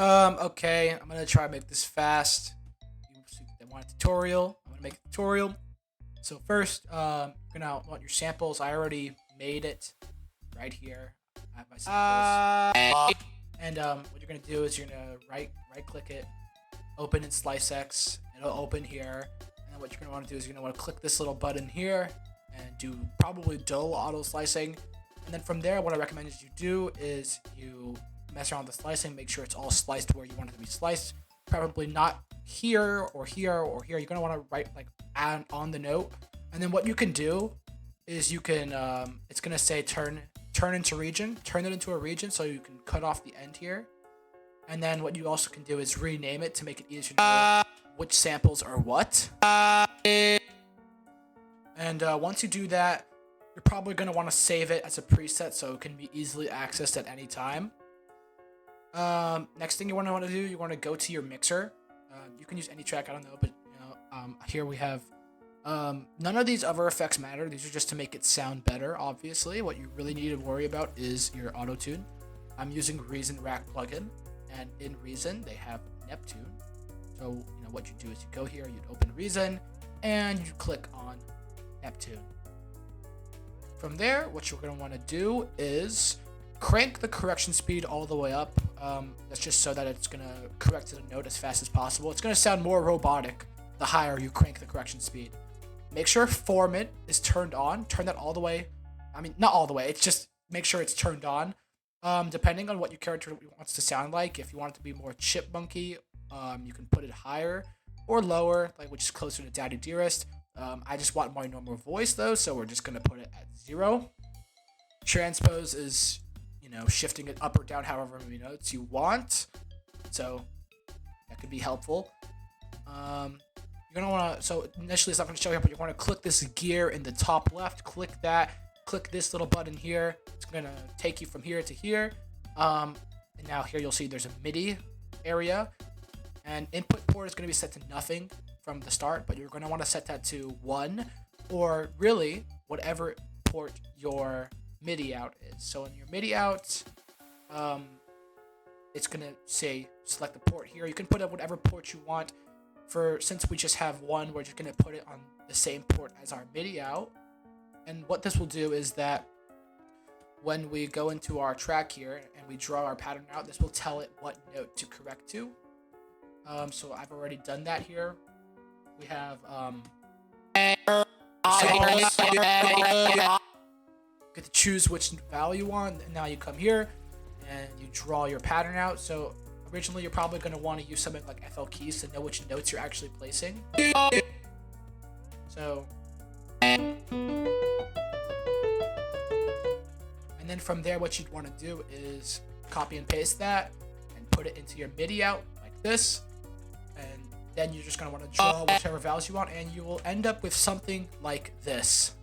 Okay, I'm gonna try to make this fast. They want a tutorial. I'm gonna make a tutorial. So first, you're gonna want your samples. I already made it right here. I have my samples. And what you're gonna do is you're gonna right click it, open in SliceX. It'll open here. And then what you're gonna want to do is you're gonna want to click this little button here and do probably dull auto slicing. And then from there, what I recommend is you do is you mess around with the slicing, make sure it's all sliced where you want it to be sliced. Probably not here or here or here. You're gonna want to write like add on the note. And then what you can do is you can it's gonna say turn into region, turn it into a region, so you can cut off the end here. And then what you also can do is rename it to make it easier to know which samples are what. And once you do that, you're probably going to want to save it as a preset so it can be easily accessed at any time. Next thing you want to do, you want to go to your mixer. You can use any track, I don't know, but here we have none of these other effects matter. These are just to make it sound better, obviously. What you really need to worry about is your auto-tune. I'm using Reason Rack plugin, and in Reason they have Neptune. So what you do is you go here, you'd open Reason, and you click on Neptune. From there, what you're going to want to do is crank the correction speed all the way up. That's just so that it's going to correct to the note as fast as possible. It's going to sound more robotic the higher you crank the correction speed. Make sure Formant is turned on. Turn that all the way. I mean, not all the way. It's just make sure it's turned on. Depending on what your character wants to sound like. If you want it to be more chipmunky, you can put it higher or lower, like which is closer to Daddy Dearest. I just want my normal voice though, so we're just gonna put it at 0. Transpose is, shifting it up or down however many notes you want. So that could be helpful. You're gonna wanna, so initially it's not gonna show here, but you wanna click this gear in the top left, click that, click this little button here. It's gonna take you from here to here. And now here you'll see there's a MIDI area, and input port is gonna be set to nothing from the start, but you're going to want to set that to 1, or really whatever port your MIDI out is. So in your MIDI out, it's going to say select the port here. You can put it whatever port you want. Since we just have 1, we're just going to put it on the same port as our MIDI out. And what this will do is that when we go into our track here and we draw our pattern out, this will tell it what note to correct to. So I've already done that here. We have get to choose which value you want, and now you come here and you draw your pattern out. So originally you're probably going to want to use something like FL keys to know which notes you're actually placing. So and then from there what you'd want to do is copy and paste that and put it into your MIDI out like this. And then you're just going to want to draw whichever values you want, and you will end up with something like this.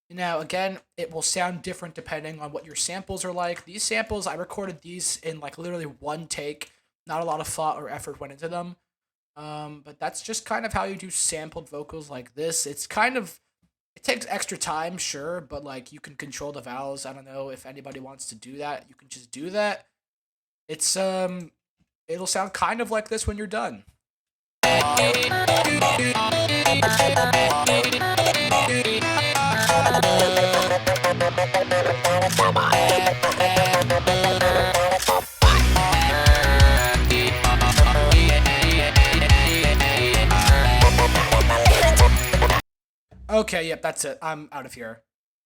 Now, again, it will sound different depending on what your samples are like. These samples, I recorded these in like literally one take. Not a lot of thought or effort went into them. But that's just kind of how you do sampled vocals like this. It takes extra time, sure, but like you can control the vowels. I don't know if anybody wants to do that. You can just do that. It's it'll sound kind of like this when you're done. Okay, yep, that's it. I'm out of here.